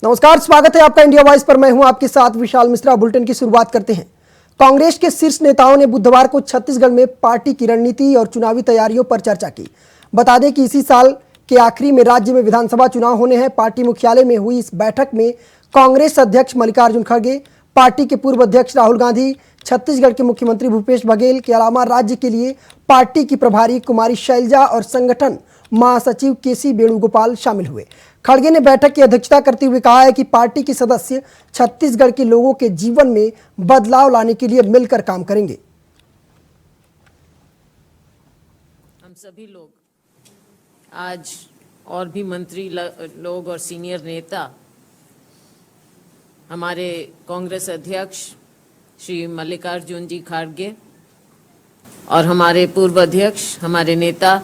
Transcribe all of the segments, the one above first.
नमस्कार, स्वागत है आपका इंडिया वॉइस पर। मैं हूं आपके साथ विशाल मिश्रा। बुलेटिन की शुरुआत करते हैं। कांग्रेस के शीर्ष नेताओं ने बुधवार को छत्तीसगढ़ में पार्टी की रणनीति और चुनावी तैयारियों पर चर्चा की। बता दें कि इसी साल के आखिरी में राज्य में विधानसभा चुनाव होने हैं। पार्टी मुख्यालय में हुई इस बैठक में कांग्रेस अध्यक्ष मल्लिकार्जुन खड़गे, पार्टी के पूर्व अध्यक्ष राहुल गांधी, छत्तीसगढ़ के मुख्यमंत्री भूपेश बघेल के अलावा राज्य के लिए पार्टी की प्रभारी कुमारी शैलजा और संगठन महासचिव केसी वेणुगोपाल शामिल हुए। खड़गे ने बैठक की अध्यक्षता करते हुए कहा है कि पार्टी के सदस्य छत्तीसगढ़ के लोगों के जीवन में बदलाव लाने के लिए मिलकर काम करेंगे। हम सभी लोग आज और भी मंत्री लोग और सीनियर नेता हमारे कांग्रेस अध्यक्ष श्री मल्लिकार्जुन जी खड़गे और हमारे पूर्व अध्यक्ष हमारे नेता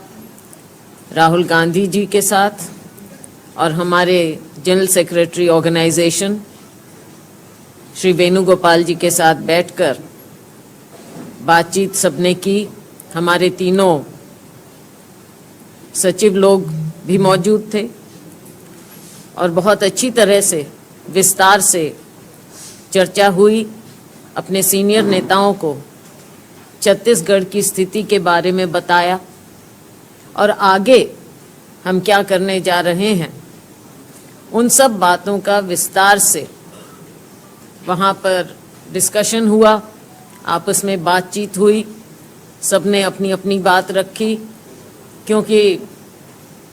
राहुल गांधी जी के साथ और हमारे general secretary organization Shri Venugopal ji के साथ बैठकर बातचीत सबने की। हमारे तीनों सचिव लोग भी मौजूद थे और बहुत अच्छी तरह से विस्तार से चर्चा हुई। अपने सीनियर नेताओं को छत्तीसगढ़ की स्थिति के बारे में बताया और आगे हम क्या करने जा रहे हैं उन सब बातों का विस्तार से वहाँ पर डिस्कशन हुआ, आपस में बातचीत हुई, सबने अपनी अपनी बात रखी। क्योंकि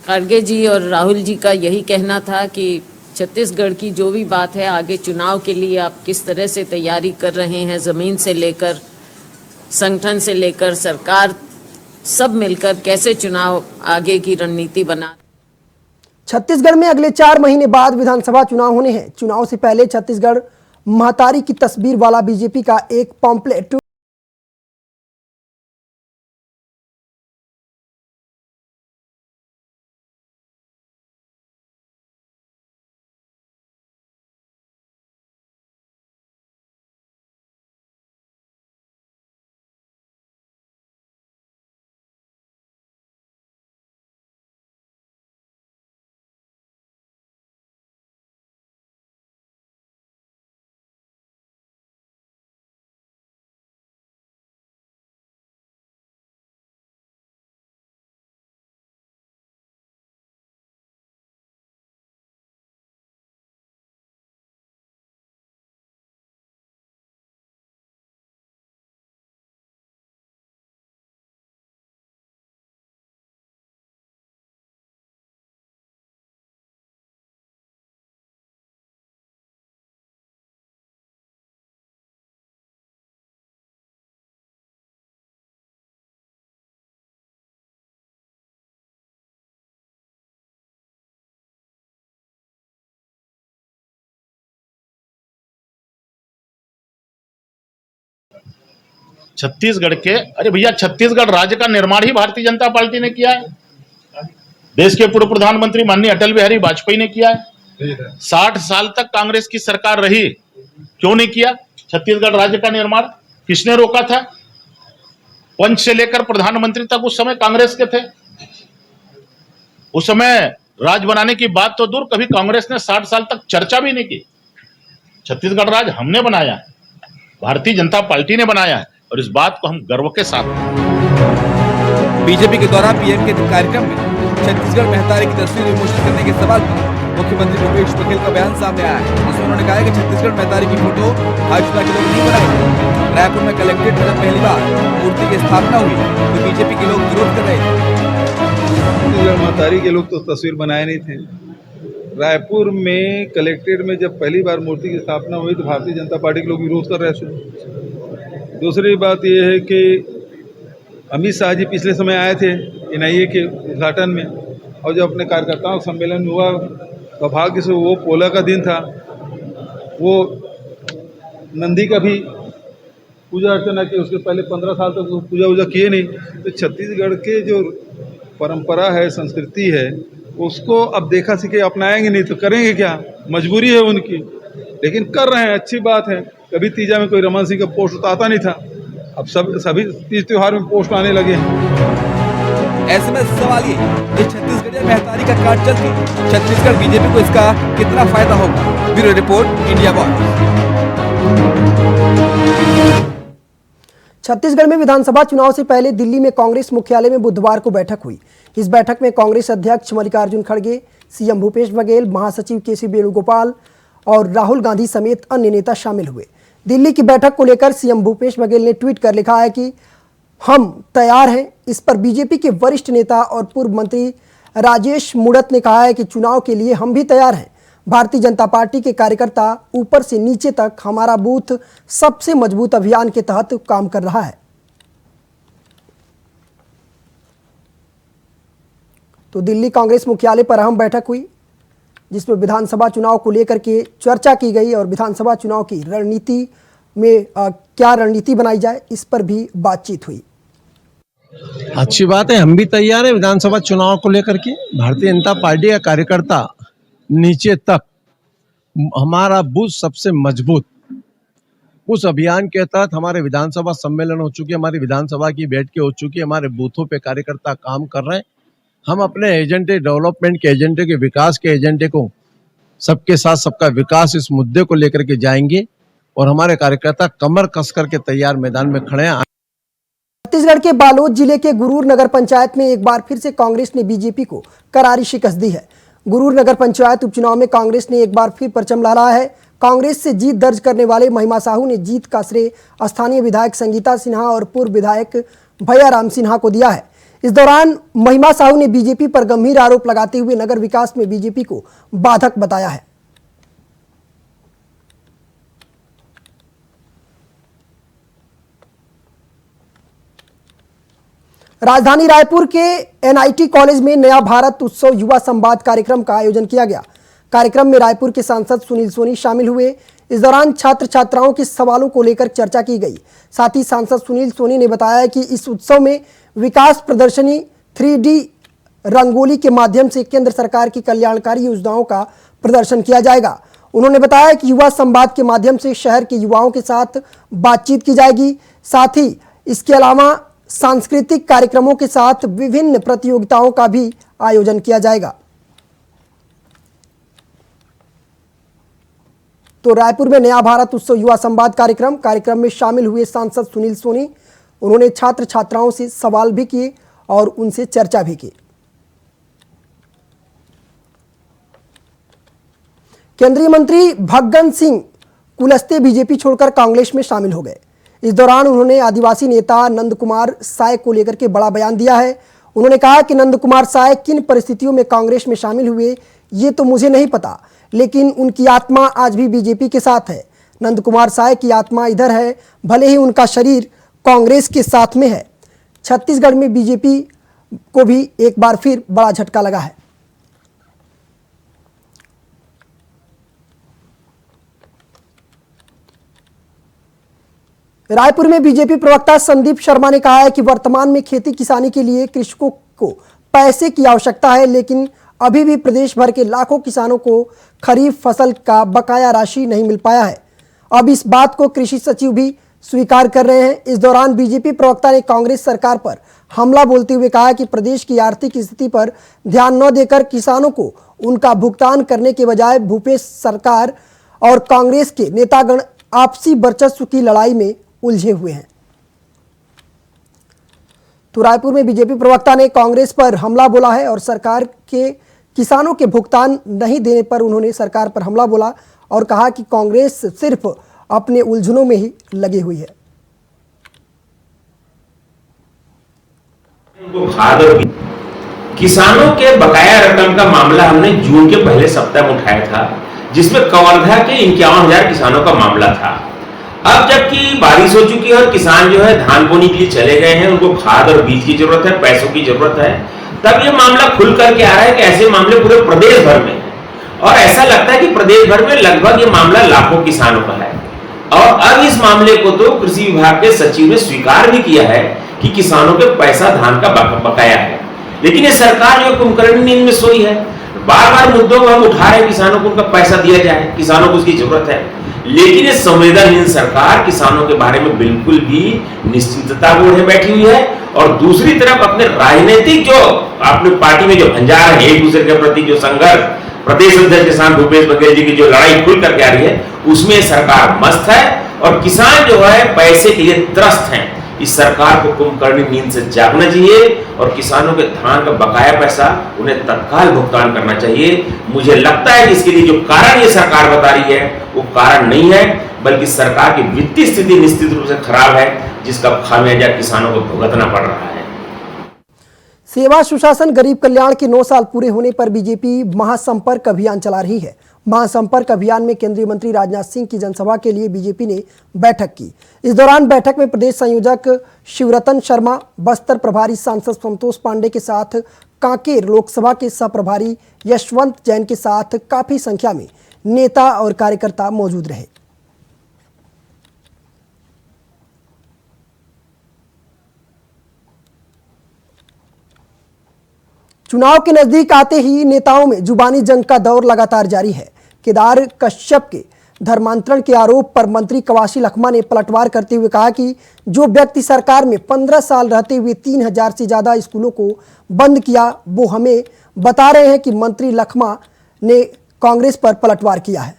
खड़गे जी और राहुल जी का यही कहना था कि छत्तीसगढ़ की जो भी बात है, आगे चुनाव के लिए आप किस तरह से तैयारी कर रहे हैं, ज़मीन से लेकर संगठन से लेकर सरकार, सब मिलकर कैसे चुनाव आगे की रणनीति बना। छत्तीसगढ़ में अगले 4 महीने बाद विधानसभा चुनाव होने हैं। चुनाव से पहले छत्तीसगढ़ महतारी की तस्वीर वाला बीजेपी का एक पॉम्पलेट छत्तीसगढ़ के, अरे भैया, छत्तीसगढ़ राज्य का निर्माण ही भारतीय जनता पार्टी ने किया है। देश के पूर्व प्रधानमंत्री माननीय अटल बिहारी वाजपेयी ने किया है। 60 साल तक कांग्रेस की सरकार रही, क्यों नहीं किया छत्तीसगढ़ राज्य का निर्माण? किसने रोका था? पंच से लेकर प्रधानमंत्री तक उस समय कांग्रेस के थे। उस समय राज बनाने की बात तो दूर, कभी कांग्रेस ने 60 साल तक चर्चा भी नहीं की। छत्तीसगढ़ राज्य हमने बनाया है, भारतीय जनता पार्टी ने बनाया है और इस बात को हम गर्व के साथ। बीजेपी के द्वारा पीएम के कार्यक्रम में छत्तीसगढ़ महतारी की तस्वीर विमोचन करने के सवाल पर मुख्यमंत्री भूपेश बघेल का बयान सामने आया है। उसमें उन्होंने कहा है कि छत्तीसगढ़ महतारी की फोटो भाजपा के लोग नहीं बनाए। रायपुर में कलेक्ट्रेट में जब पहली बार मूर्ति की स्थापना हुई तो बीजेपी के लोग विरोध कर रहे थे। छत्तीसगढ़ महतारी के लोग तो तस्वीर बनाए नहीं थे। रायपुर में कलेक्ट्रेट में जब पहली बार मूर्ति की स्थापना हुई तो भारतीय जनता पार्टी के लोग विरोध कर रहे थे। दूसरी बात यह है कि अमित शाह जी पिछले समय आए थे एनआईए के उद्घाटन में, और जब अपने कार्यकर्ताओं का सम्मेलन हुआ, सौभाग्य से वो पोला का दिन था, वो नंदी का भी पूजा अर्चना की। उसके पहले 15 साल तक वो पूजा वूजा किए नहीं। तो छत्तीसगढ़ के जो परंपरा है, संस्कृति है, उसको अब देखा सीखे अपनाएंगे नहीं तो करेंगे क्या? मजबूरी है उनकी, लेकिन कर रहे हैं, अच्छी बात है। कभी तीजा में कोई रमन सिंह का पोस्ट उतारता नहीं था, अब सभी तीज त्योहार में पोस्ट आने लगे हैं। ऐसे में सवाल ये छत्तीसगढ़ मेहतारी का कार्ड चल के छत्तीसगढ़ बीजेपी को इसका कितना फायदा होगा? Bureau report, India voice. Chhattisgarh में विधानसभा चुनाव से पहले दिल्ली में कांग्रेस मुख्यालय में बुधवार को बैठक हुई। इस बैठक में कांग्रेस अध्यक्ष मल्लिकार्जुन खड़गे, सीएम भूपेश बघेल, महासचिव केसी वेणुगोपाल और राहुल गांधी समेत अन्य नेता शामिल हुए। दिल्ली की बैठक को लेकर सीएम भूपेश बघेल ने ट्वीट कर लिखा है कि हम तैयार हैं। इस पर बीजेपी के वरिष्ठ नेता और पूर्व मंत्री राजेश मूणत ने कहा है कि चुनाव के लिए हम भी तैयार हैं। भारतीय जनता पार्टी के कार्यकर्ता ऊपर से नीचे तक हमारा बूथ सबसे मजबूत अभियान के तहत काम कर रहा है। तो दिल्ली कांग्रेस मुख्यालय पर अहम बैठक हुई जिसमें विधानसभा चुनाव को लेकर के चर्चा की गई और विधानसभा चुनाव की रणनीति में क्या रणनीति बनाई जाए इस पर भी बातचीत हुई। अच्छी बात है, हम भी तैयार हैं विधानसभा चुनाव को लेकर के। भारतीय जनता पार्टी का कार्यकर्ता नीचे तक हमारा बूथ सबसे मजबूत, उस अभियान के तहत हमारे विधानसभा सम्मेलन हो चुके, हमारी विधानसभा की बैठकें हो चुकी, हमारे बूथों पे कार्यकर्ता काम कर रहे हैं। हम अपने एजेंडे, डेवलपमेंट के एजेंडे के, विकास के एजेंडे को, सबके साथ सबका विकास, इस मुद्दे को लेकर के जाएंगे और हमारे कार्यकर्ता कमर कस करके तैयार मैदान में खड़े हैं। छत्तीसगढ़ के बालोद जिले के गुरूर नगर पंचायत में एक बार फिर से कांग्रेस ने बीजेपी को करारी शिकस्त दी है। गुरूर नगर पंचायत उपचुनाव में कांग्रेस ने एक बार फिर परचम लहराया है। कांग्रेस से जीत दर्ज करने वाले महिमा साहू ने जीत का श्रेय स्थानीय विधायक संगीता सिन्हा और पूर्व विधायक भैयाराम सिन्हा को दिया है। इस दौरान महिमा साहू ने बीजेपी पर गंभीर आरोप लगाते हुए नगर विकास में बीजेपी को बाधक बताया है। राजधानी रायपुर के एनआईटी कॉलेज में नया भारत उत्सव युवा संवाद कार्यक्रम का आयोजन किया गया। कार्यक्रम में रायपुर के सांसद सुनील सोनी शामिल हुए। इस दौरान छात्र छात्राओं के सवालों को लेकर चर्चा की गई। साथ ही सांसद सुनील सोनी ने बताया कि इस उत्सव में विकास प्रदर्शनी, 3D रंगोली के माध्यम से केंद्र सरकार की कल्याणकारी योजनाओं का प्रदर्शन किया जाएगा। उन्होंने बताया कि युवा संवाद के माध्यम से शहर के युवाओं के साथ बातचीत की जाएगी। साथ ही इसके अलावा सांस्कृतिक कार्यक्रमों के साथ विभिन्न प्रतियोगिताओं का भी आयोजन किया जाएगा। तो रायपुर में नया भारत उत्सव युवा संवाद कार्यक्रम में शामिल हुए सांसद सुनील सोनी, उन्होंने छात्र छात्राओं से सवाल भी किए और उनसे चर्चा भी की। केंद्रीय मंत्री भगवंत सिंह कुलस्ते बीजेपी छोड़कर कांग्रेस में शामिल हो गए। इस दौरान उन्होंने आदिवासी नेता नंद कुमार साय को लेकर के बड़ा बयान दिया है। उन्होंने कहा कि नंद कुमार साय किन परिस्थितियों में कांग्रेस में शामिल हुए ये तो मुझे नहीं पता, लेकिन उनकी आत्मा आज भी बीजेपी के साथ है। नंद कुमार साय की आत्मा इधर है, भले ही उनका शरीर कांग्रेस के साथ में है। छत्तीसगढ़ में बीजेपी को भी एक बार फिर बड़ा झटका लगा है। रायपुर में बीजेपी प्रवक्ता संदीप शर्मा ने कहा है कि वर्तमान में खेती किसानी के लिए कृषकों को पैसे की आवश्यकता है, लेकिन अभी भी प्रदेश भर के लाखों किसानों को खरीफ फसल का बकाया राशि नहीं मिल पाया है। अब इस बात को कृषि सचिव भी स्वीकार कर रहे हैं। इस दौरान बीजेपी प्रवक्ता ने कांग्रेस सरकार पर हमला बोलते हुए कहा कि प्रदेश की आर्थिक स्थिति पर ध्यान न देकर किसानों को उनका भुगतान करने के बजाय भूपेश सरकार और कांग्रेस के नेतागण आपसी वर्चस्व की लड़ाई में उलझे हुए हैं। तो रायपुर में बीजेपी प्रवक्ता ने कांग्रेस पर हमला बोला है और सरकार के किसानों के भुगतान नहीं देने पर उन्होंने सरकार पर हमला बोला और कहा कि कांग्रेस सिर्फ अपने उलझनों में ही लगी हुई है। किसानों के बकाया रकम का मामला हमने जून के पहले सप्ताह में उठाया था, जिसमें कवर्धा के 51,000 किसानों का मामला था। अब जबकि बारिश हो चुकी है और किसान जो है धान बोने के लिए चले गए हैं, उनको खाद और बीज की जरूरत है, पैसों की जरूरत है, तब ये मामला खुल करके आ रहा है कि ऐसे मामले पूरे प्रदेश भर में है और ऐसा लगता है कि प्रदेश भर में लगभग ये मामला लाखों किसानों का है। और अब इस मामले को तो कृषि विभाग के सचिव ने स्वीकार भी किया है कि किसानों के पैसा धान का बकाया है, लेकिन ये सरकार जो कुंभकर्ण नींद में सोई है। बार बार मुद्दों को हम उठा रहे हैं, किसानों को उनका पैसा दिया जाए, किसानों को उसकी जरूरत है, लेकिन ये संवेदनहीन सरकार किसानों के बारे में बिल्कुल भी निश्चिंतता ओढ़े बैठी हुई है और दूसरी तरफ अपने राजनीतिक जो अपनी पार्टी में जो भंजार है, एक दूसरे के प्रति जो संघर्ष, प्रदेश अध्यक्ष के साथ भूपेश बघेल जी की जो लड़ाई खुल करके आ रही है, उसमें सरकार मस्त है और किसान जो है पैसे के लिए त्रस्त हैं। इस सरकार को कुंभकर्णी नींद से जागना चाहिए और किसानों के धान का बकाया पैसा उन्हें तत्काल भुगतान करना चाहिए। मुझे लगता है कि इसके लिए जो कारण ये सरकार बता रही है वो कारण नहीं है, बल्कि सरकार की वित्तीय स्थिति निश्चित रूप से खराब है, जिसका खामियाजा किसानों को भुगतना पड़ रहा है। सेवा सुशासन गरीब कल्याण के 9 साल पूरे होने पर बीजेपी महासंपर्क अभियान चला रही है। महासंपर्क अभियान में केंद्रीय मंत्री राजनाथ सिंह की जनसभा के लिए बीजेपी ने बैठक की। इस दौरान बैठक में प्रदेश संयोजक शिवरतन शर्मा, बस्तर प्रभारी सांसद संतोष पांडे के साथ कांकेर लोकसभा के सह प्रभारी यशवंत जैन के साथ काफी संख्या में नेता और कार्यकर्ता मौजूद रहे। चुनाव के नजदीक आते ही नेताओं में जुबानी जंग का दौर लगातार जारी है। केदार कश्यप के धर्मांतरण के आरोप पर मंत्री कवासी लखमा ने पलटवार करते हुए कहा कि जो व्यक्ति सरकार में 15 साल रहते हुए 3000 से ज्यादा स्कूलों को बंद किया, वो हमें बता रहे हैं कि मंत्री लखमा ने कांग्रेस पर पलटवार किया है।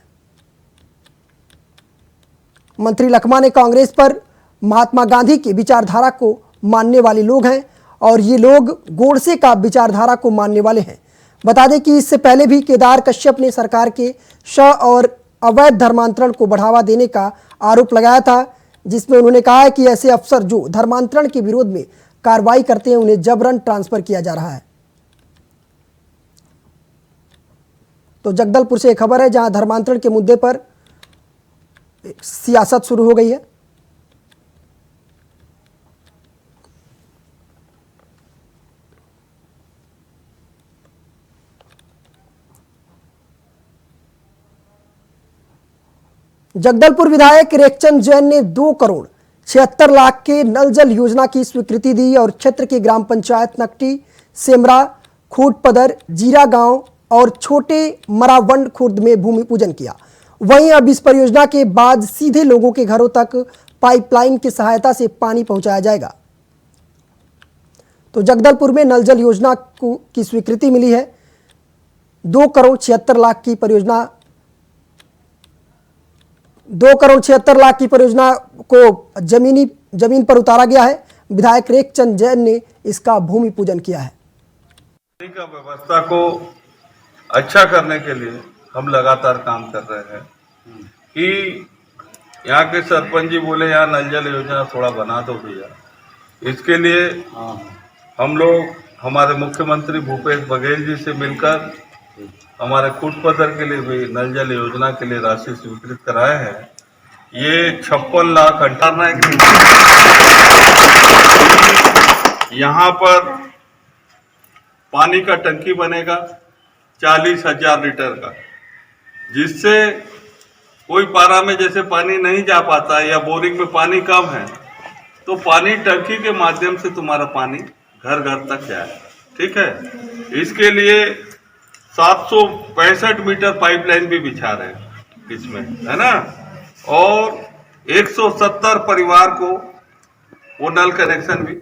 मंत्री लखमा ने कांग्रेस पर महात्मा गांधी की विचारधारा को मानने वाले लोग हैं और ये लोग गोडसे का विचारधारा को मानने वाले हैं। बता दें कि इससे पहले भी केदार कश्यप ने सरकार के और अवैध धर्मांतरण को बढ़ावा देने का आरोप लगाया था, जिसमें उन्होंने कहा है कि ऐसे अफसर जो धर्मांतरण के विरोध में कार्रवाई करते हैं उन्हें जबरन ट्रांसफर किया जा रहा है। तो जगदलपुर से एक खबर है जहां धर्मांतरण के मुद्दे पर सियासत शुरू हो गई है। जगदलपुर विधायक रेखचंद जैन ने 2 करोड़ 76 लाख के नल जल योजना की स्वीकृति दी और क्षेत्र के ग्राम पंचायत नकटी, सेमरा, खूटपदर, जीरा गांव और छोटे मरावंड खुर्द में भूमि पूजन किया। वहीं अब इस परियोजना के बाद सीधे लोगों के घरों तक पाइपलाइन की सहायता से पानी पहुंचाया जाएगा। तो जगदलपुर में नल जल योजना की स्वीकृति मिली है। 2 करोड़ 76 लाख की परियोजना 2 करोड़ 76 लाख की परियोजना को जमीन पर उतारा गया है। विधायक रेखचंद जैन ने इसका भूमि पूजन किया है। पानी का व्यवस्था को अच्छा करने के लिए हम लगातार काम कर रहे हैं कि यहाँ के सरपंच जी बोले यहाँ नल जल योजना थोड़ा बना दो भैया। इसके लिए हम लोग हमारे मुख्यमंत्री भूपेश बघेल जी से मिलकर हमारे खूटपदर के लिए भी नल जल योजना के लिए राशि स्वीकृत कराए हैं। ये 56 लाख 58 यहाँ पर पानी का टंकी बनेगा 40,000 लीटर का, जिससे कोई पारा में जैसे पानी नहीं जा पाता है या बोरिंग में पानी कम है तो पानी टंकी के माध्यम से तुम्हारा पानी घर घर तक जाए। ठीक है, इसके लिए 765 मीटर पाइपलाइन भी बिछा रहे हैं इसमें, है ना, और 170 परिवार को वो नल कनेक्शन भी।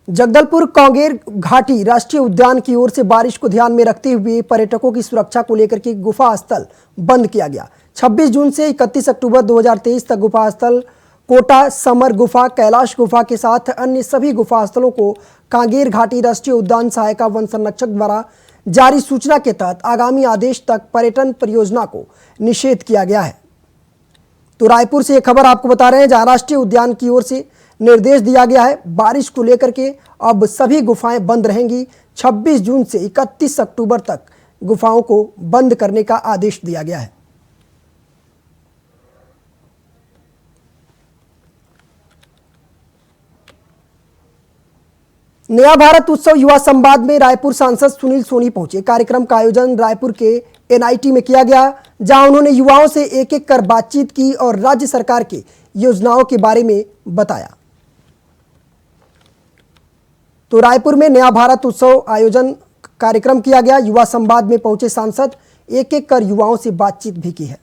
जगदलपुर कांगेर घाटी राष्ट्रीय उद्यान की ओर से बारिश को ध्यान में रखते हुए पर्यटकों की सुरक्षा को लेकर के गुफा स्थल बंद किया गया। 26 जून से 31 अक्टूबर 2023 तक गुफा स्थल कोटा, समर गुफा, कैलाश गुफा के साथ अन्य सभी गुफा स्थलों को कांगेर घाटी राष्ट्रीय उद्यान सहायिका वन संरक्षक द्वारा जारी सूचना के तहत आगामी आदेश तक पर्यटन परियोजना को निषेध किया गया है। तो रायपुर से एक खबर आपको बता रहे हैं जहां राष्ट्रीय उद्यान की ओर से निर्देश दिया गया है। बारिश को लेकर के अब सभी गुफाएं बंद रहेंगी। 26 जून से 31 अक्टूबर तक गुफाओं को बंद करने का आदेश दिया गया है। नया भारत उत्सव युवा संवाद में रायपुर सांसद सुनील सोनी पहुंचे। कार्यक्रम का आयोजन रायपुर के एनआईटी में किया गया, जहां उन्होंने युवाओं से एक एक कर बातचीत की और राज्य सरकार की योजनाओं के बारे में बताया। तो रायपुर में नया भारत उत्सव आयोजन कार्यक्रम किया गया। युवा संवाद में पहुंचे सांसद एक एक कर युवाओं से बातचीत भी की है।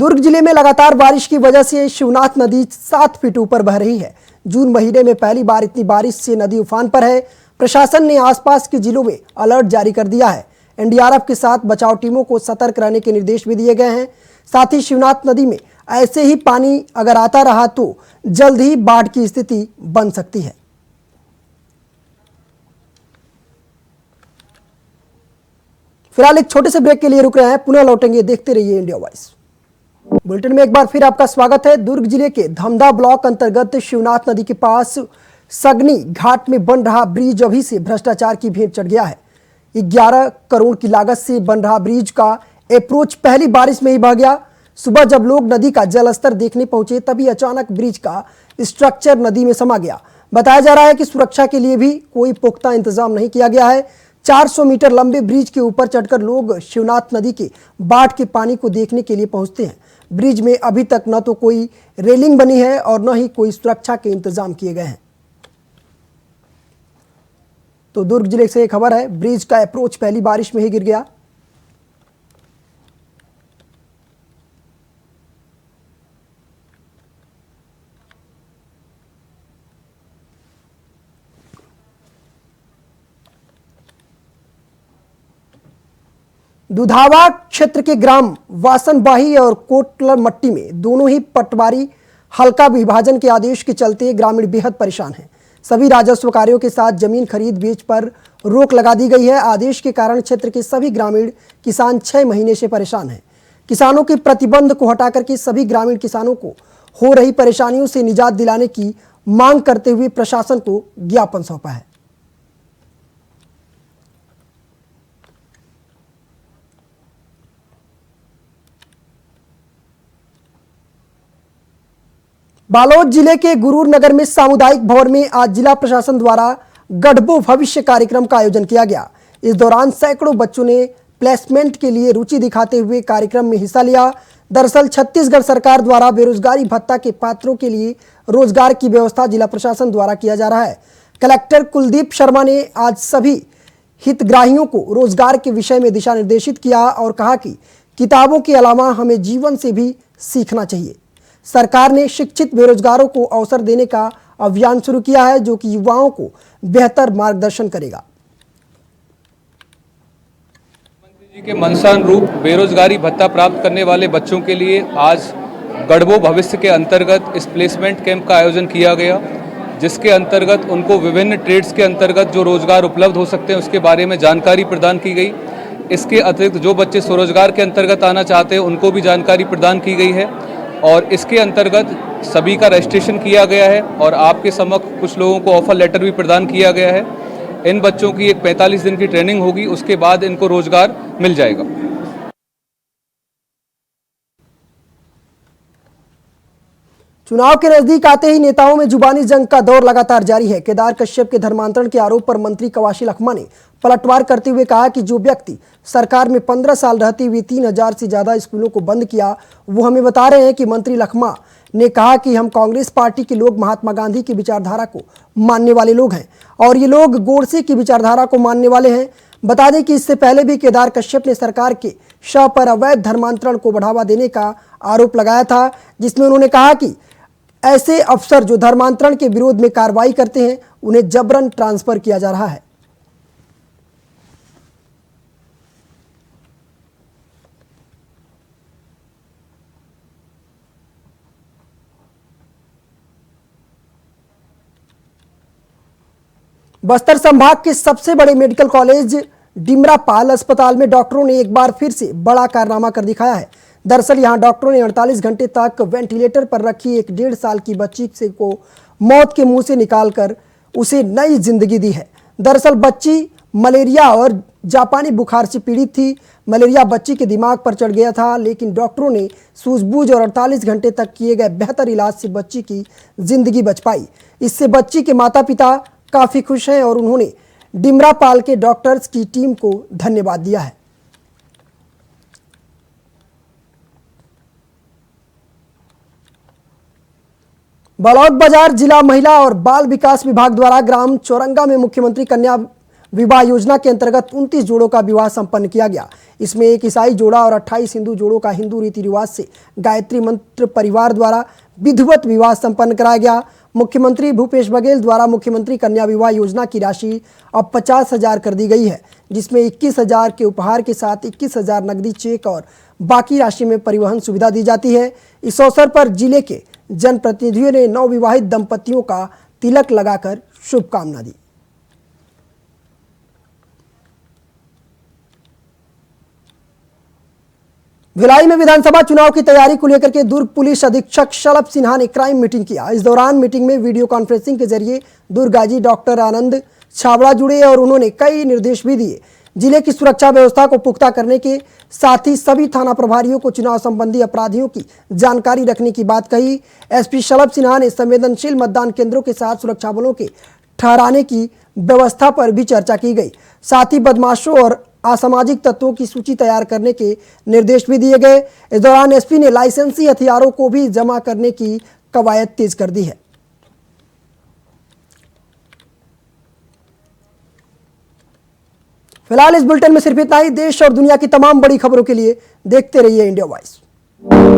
दुर्ग जिले में लगातार बारिश की वजह से शिवनाथ नदी 7 फीट ऊपर बह रही है। जून महीने में पहली बार इतनी बारिश से नदी उफान पर है। प्रशासन ने आसपास के जिलों में अलर्ट जारी कर दिया है। एनडीआरएफ के साथ बचाव टीमों को सतर्क रहने के निर्देश भी दिए गए हैं। साथ ही शिवनाथ नदी में ऐसे ही पानी अगर आता रहा तो जल्द ही बाढ़ की स्थिति बन सकती है। फिलहाल एक छोटे से ब्रेक के लिए रुक रहे हैं, पुनः लौटेंगे। देखते रहिए इंडिया वॉइस। बुलेटिन में एक बार फिर आपका स्वागत है। दुर्ग जिले के धमधा ब्लॉक अंतर्गत शिवनाथ नदी के पास सगनी घाट में बन रहा ब्रिज अभी से भ्रष्टाचार की भेंट चढ़ गया है। 11 करोड़ की लागत से बन रहा ब्रिज का अप्रोच पहली बारिश में ही बह गया। सुबह जब लोग नदी का जलस्तर देखने पहुंचे तभी अचानक ब्रिज का स्ट्रक्चर नदी में समा गया। बताया जा रहा है कि सुरक्षा के लिए भी कोई पुख्ता इंतजाम नहीं किया गया है। 400 मीटर लंबे ब्रिज के ऊपर चढ़कर लोग शिवनाथ नदी के बाढ़ के पानी को देखने के लिए पहुंचते हैं। ब्रिज में अभी तक न तो कोई रेलिंग बनी है और न ही कोई सुरक्षा के इंतजाम किए गए हैं। तो दुर्ग जिले से एक खबर है, ब्रिज का अप्रोच पहली बारिश में ही गिर गया। दुधावा क्षेत्र के ग्राम वासनबाही और कोटलर मट्टी में दोनों ही पटवारी हल्का विभाजन के आदेश के चलते ग्रामीण बेहद परेशान हैं। सभी राजस्व कार्यों के साथ जमीन खरीद बेच पर रोक लगा दी गई है। आदेश के कारण क्षेत्र के सभी ग्रामीण किसान 6 महीने से परेशान हैं। किसानों के प्रतिबंध को हटाकर के सभी ग्रामीण किसानों को हो रही परेशानियों से निजात दिलाने की मांग करते हुए प्रशासन को ज्ञापन सौंपा है। बालोद जिले के गुरूर नगर में सामुदायिक भवन में आज जिला प्रशासन द्वारा गढ़बो भविष्य कार्यक्रम का आयोजन किया गया। इस दौरान सैकड़ों बच्चों ने प्लेसमेंट के लिए रुचि दिखाते हुए कार्यक्रम में हिस्सा लिया। दरअसल छत्तीसगढ़ सरकार द्वारा बेरोजगारी भत्ता के पात्रों के लिए रोजगार की व्यवस्था जिला प्रशासन द्वारा किया जा रहा है। कलेक्टर कुलदीप शर्मा ने आज सभी हितग्राहियों को रोजगार के विषय में दिशा निर्देशित किया और कहा कि किताबों के अलावा हमें जीवन से भी सीखना चाहिए। सरकार ने शिक्षित बेरोजगारों को अवसर देने का अभियान शुरू किया है जो कि युवाओं को बेहतर मार्गदर्शन करेगा। मुख्यमंत्री जी के मंशानुरूप बेरोजगारी भत्ता प्राप्त करने वाले बच्चों के लिए आज गढ़बो भविष्य के अंतर्गत इस प्लेसमेंट कैंप का आयोजन किया गया, जिसके अंतर्गत उनको विभिन्न ट्रेड्स के अंतर्गत जो रोजगार उपलब्ध हो सकते हैं उसके बारे में जानकारी प्रदान की गई। इसके अतिरिक्त जो बच्चे स्वरोजगार के अंतर्गत आना चाहते हैं उनको भी जानकारी प्रदान की गई है और इसके अंतर्गत सभी का रजिस्ट्रेशन किया गया है और आपके समक्ष कुछ लोगों को ऑफर लेटर भी प्रदान किया गया है। इन बच्चों की एक 45 दिन की ट्रेनिंग होगी, उसके बाद इनको रोजगार मिल जाएगा। चुनाव के नजदीक आते ही नेताओं में जुबानी जंग का दौर लगातार जारी है। केदार कश्यप के धर्मांतरण के आरोप पर मंत्री कवाशी लखमा ने पलटवार करते हुए कहा कि जो व्यक्ति सरकार में 15 साल रहते हुए 3000 से ज्यादा स्कूलों को बंद किया वो हमें बता रहे हैं कि मंत्री लखमा ने कहा कि हम कांग्रेस पार्टी के लोग महात्मा गांधी की विचारधारा को मानने वाले लोग हैं और ये लोग गोडसे की विचारधारा को मानने वाले हैं। बता दें कि इससे पहले भी केदार कश्यप ने सरकार के शव पर अवैध धर्मांतरण को बढ़ावा देने का आरोप लगाया था, जिसमें उन्होंने कहा कि ऐसे अफसर जो धर्मांतरण के विरोध में कार्रवाई करते हैं उन्हें जबरन ट्रांसफर किया जा रहा है। बस्तर संभाग के सबसे बड़े मेडिकल कॉलेज डिमरापाल अस्पताल में डॉक्टरों ने एक बार फिर से बड़ा कारनामा कर दिखाया है। दरअसल यहां डॉक्टरों ने 48 घंटे तक वेंटिलेटर पर रखी एक 1.5 साल की बच्ची को मौत के मुंह से निकालकर उसे नई जिंदगी दी है। दरअसल बच्ची मलेरिया और जापानी बुखार से पीड़ित थी। मलेरिया बच्ची के दिमाग पर चढ़ गया था, लेकिन डॉक्टरों ने सूझबूझ और 48 घंटे तक किए गए बेहतर इलाज से बच्ची की जिंदगी बच पाई। इससे बच्ची के माता पिता काफी खुश हैं और उन्होंने डिमरापाल के डॉक्टर्स की टीम को धन्यवाद दिया है। बलौद बाजार जिला महिला और बाल विकास विभाग द्वारा ग्राम चौरंगा में मुख्यमंत्री कन्या विवाह योजना के अंतर्गत 29 जोड़ों का विवाह संपन्न किया गया। इसमें एक ईसाई जोड़ा और 28 हिंदू जोड़ों का हिंदू रीति रिवाज से गायत्री मंत्र परिवार द्वारा विधिवत विवाह संपन्न कराया गया। मुख्यमंत्री भूपेश बघेल द्वारा मुख्यमंत्री कन्या विवाह योजना की राशि अब 50,000 कर दी गई है, जिसमें 21,000 के उपहार के साथ 21,000 नकदी चेक और बाकी राशि में परिवहन सुविधा दी जाती है। इस अवसर पर जिले के जनप्रतिनिधियों ने नवविवाहित दंपतियों का तिलक लगाकर शुभकामना दी। भिलाई में विधानसभा चुनाव की तैयारी को लेकर के दुर्ग पुलिस अधीक्षक शलभ सिन्हा ने क्राइम मीटिंग किया। इस दौरान मीटिंग में वीडियो कॉन्फ्रेंसिंग के जरिए दुर्ग आईजी डॉक्टर आनंद छाबड़ा जुड़े और उन्होंने कई निर्देश भी दिए। जिले की सुरक्षा व्यवस्था को पुख्ता करने के साथ ही सभी थाना प्रभारियों को चुनाव संबंधी अपराधियों की जानकारी रखने की बात कही। एसपी शलभ सिन्हा ने संवेदनशील मतदान केंद्रों के साथ सुरक्षा बलों के ठहराने की व्यवस्था पर भी चर्चा की गई। साथ ही बदमाशों और असामाजिक तत्वों की सूची तैयार करने के निर्देश भी दिए गए। इस दौरान एसपी ने लाइसेंसी हथियारों को भी जमा करने की कवायद तेज कर दी है। फिलहाल इस बुलेटिन में सिर्फ इतना ही। देश और दुनिया की तमाम बड़ी खबरों के लिए देखते रहिए इंडिया वॉइस।